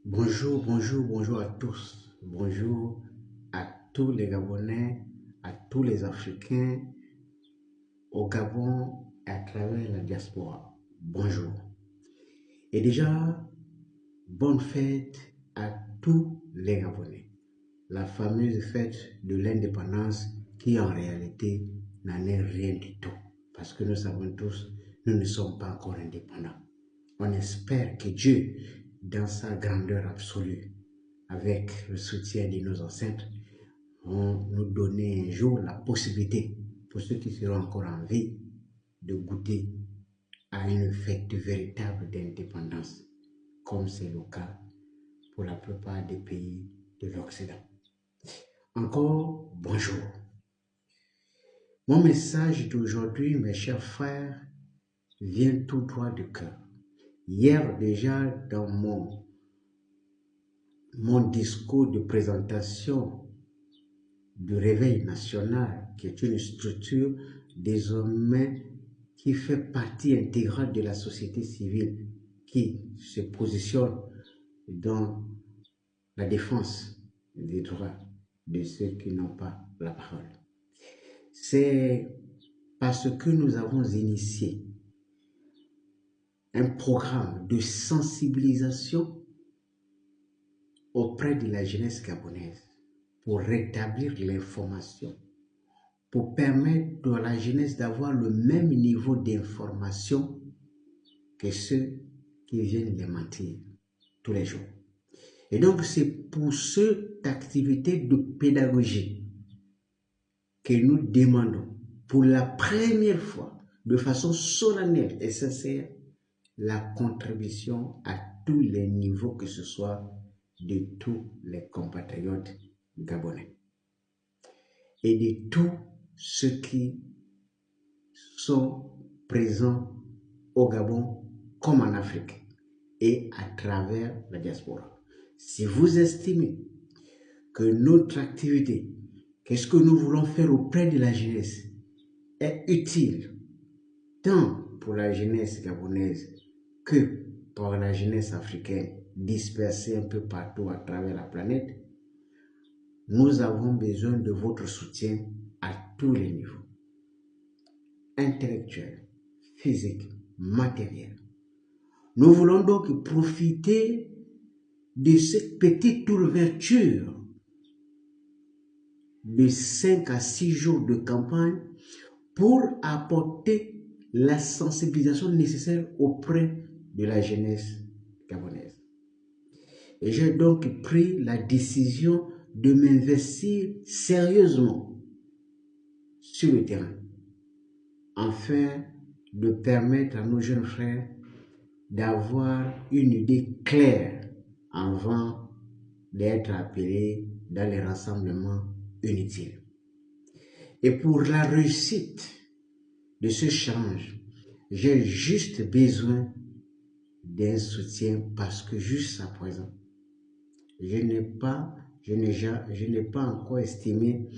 Bonjour, bonjour, bonjour à tous. Bonjour à tous les Gabonais, à tous les Africains au Gabon et à travers la diaspora. Bonjour. Et déjà, bonne fête à tous les Gabonais. La fameuse fête de l'indépendance qui en réalité n'en est rien du tout. Parce que nous savons tous, nous ne sommes pas encore indépendants. On espère que Dieu, dans sa grandeur absolue, avec le soutien de nos ancêtres, vont nous donner un jour la possibilité, pour ceux qui seront encore en vie, de goûter à une fête véritable d'indépendance, comme c'est le cas pour la plupart des pays de l'Occident. Encore bonjour. Mon message d'aujourd'hui, mes chers frères, vient tout droit du cœur. Hier déjà, dans mon discours de présentation du Réveil national, qui est une structure désormais qui fait partie intégrale de la société civile, qui se positionne dans la défense des droits de ceux qui n'ont pas la parole. C'est parce que nous avons initié un programme de sensibilisation auprès de la jeunesse gabonaise pour rétablir l'information, pour permettre à la jeunesse d'avoir le même niveau d'information que ceux qui viennent les mentir tous les jours. Et donc, c'est pour cette activité de pédagogie que nous demandons, pour la première fois, de façon solennelle et sincère, la contribution à tous les niveaux que ce soit de tous les compatriotes gabonais et de tous ceux qui sont présents au Gabon comme en Afrique et à travers la diaspora. Si vous estimez que notre activité, qu'est-ce que nous voulons faire auprès de la jeunesse, est utile tant pour la jeunesse gabonaise que pour la jeunesse africaine dispersée un peu partout à travers la planète, nous avons besoin de votre soutien à tous les niveaux. Intellectuel, physique, matériel. Nous voulons donc profiter de cette petite ouverture de 5 à 6 jours de campagne pour apporter la sensibilisation nécessaire auprès de la jeunesse gabonaise. Et j'ai donc pris la décision de m'investir sérieusement sur le terrain afin de permettre à nos jeunes frères d'avoir une idée claire avant d'être appelés dans les rassemblements inutiles. Et pour la réussite de ce change, j'ai juste besoin d'un soutien parce que jusqu'à présent, je n'ai pas encore estimé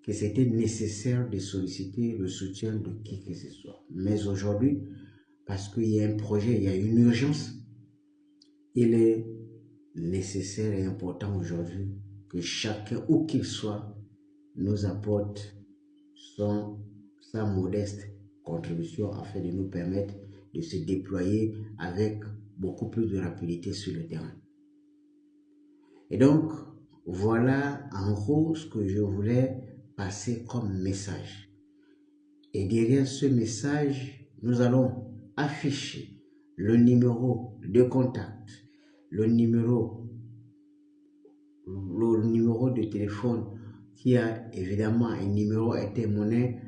que c'était nécessaire de solliciter le soutien de qui que ce soit. Mais aujourd'hui, parce qu'il y a un projet, il y a une urgence, il est nécessaire et important aujourd'hui que chacun, où qu'il soit, nous apporte sa modeste contribution afin de nous permettre de se déployer avec beaucoup plus de rapidité sur le terrain. Et donc, voilà en gros ce que je voulais passer comme message. Et derrière ce message, nous allons afficher le numéro de contact, le numéro de téléphone qui a évidemment un numéro intermonnaie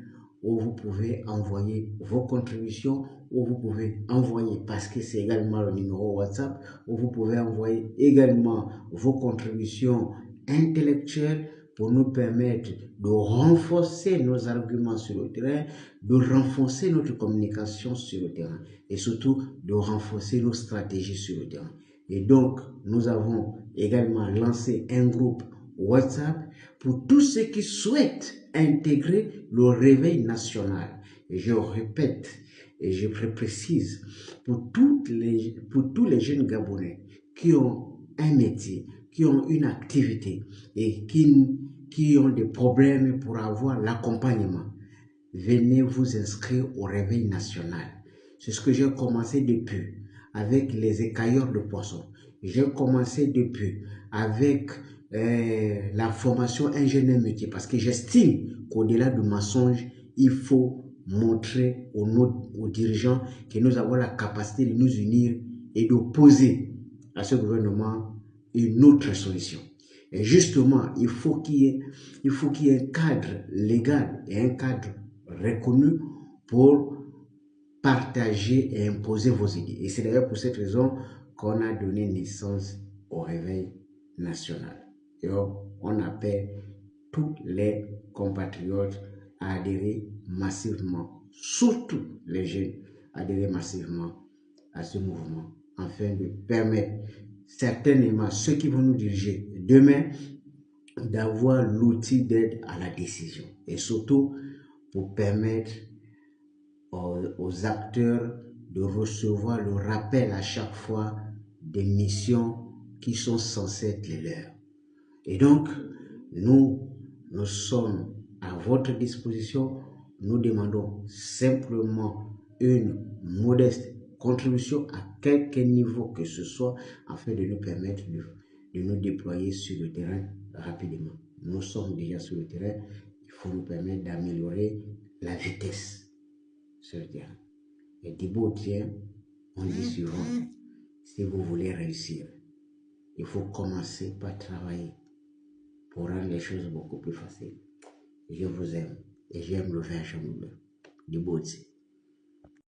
où vous pouvez envoyer vos contributions, où vous pouvez envoyer, parce que c'est également le numéro WhatsApp, où vous pouvez envoyer également vos contributions intellectuelles pour nous permettre de renforcer nos arguments sur le terrain, de renforcer notre communication sur le terrain et surtout de renforcer nos stratégies sur le terrain. Et donc, nous avons également lancé un groupe WhatsApp pour tous ceux qui souhaitent intégrer le réveil national. Et je répète et je précise, pour tous les jeunes Gabonais qui ont un métier, qui ont une activité et qui ont des problèmes pour avoir l'accompagnement, venez vous inscrire au réveil national. C'est ce que j'ai commencé depuis avec les écailleurs de poissons. J'ai commencé depuis avec la formation ingénieur métier parce que j'estime qu'au-delà du mensonge, il faut montrer aux dirigeants que nous avons la capacité de nous unir et d'opposer à ce gouvernement une autre solution. Et justement, il faut qu'il y ait un cadre légal et un cadre reconnu pour partager et imposer vos idées. Et c'est d'ailleurs pour cette raison qu'on a donné naissance au réveil national. Et on appelle tous les compatriotes à adhérer massivement, surtout les jeunes, à adhérer massivement à ce mouvement, afin de permettre certainement ceux qui vont nous diriger demain d'avoir l'outil d'aide à la décision et surtout pour permettre aux acteurs de recevoir le rappel à chaque fois des missions qui sont censées être les leurs. Et donc, nous sommes à votre disposition. Nous demandons simplement une modeste contribution à quelque niveau que ce soit afin de nous permettre de nous déployer sur le terrain rapidement. Nous sommes déjà sur le terrain. Il faut nous permettre d'améliorer la vitesse sur le terrain. Et Djibo tient, on dit souvent, si vous voulez réussir, il faut commencer par travailler pour rendre les choses beaucoup plus faciles. Je vous aime et j'aime le vin chamoulin. Djibo.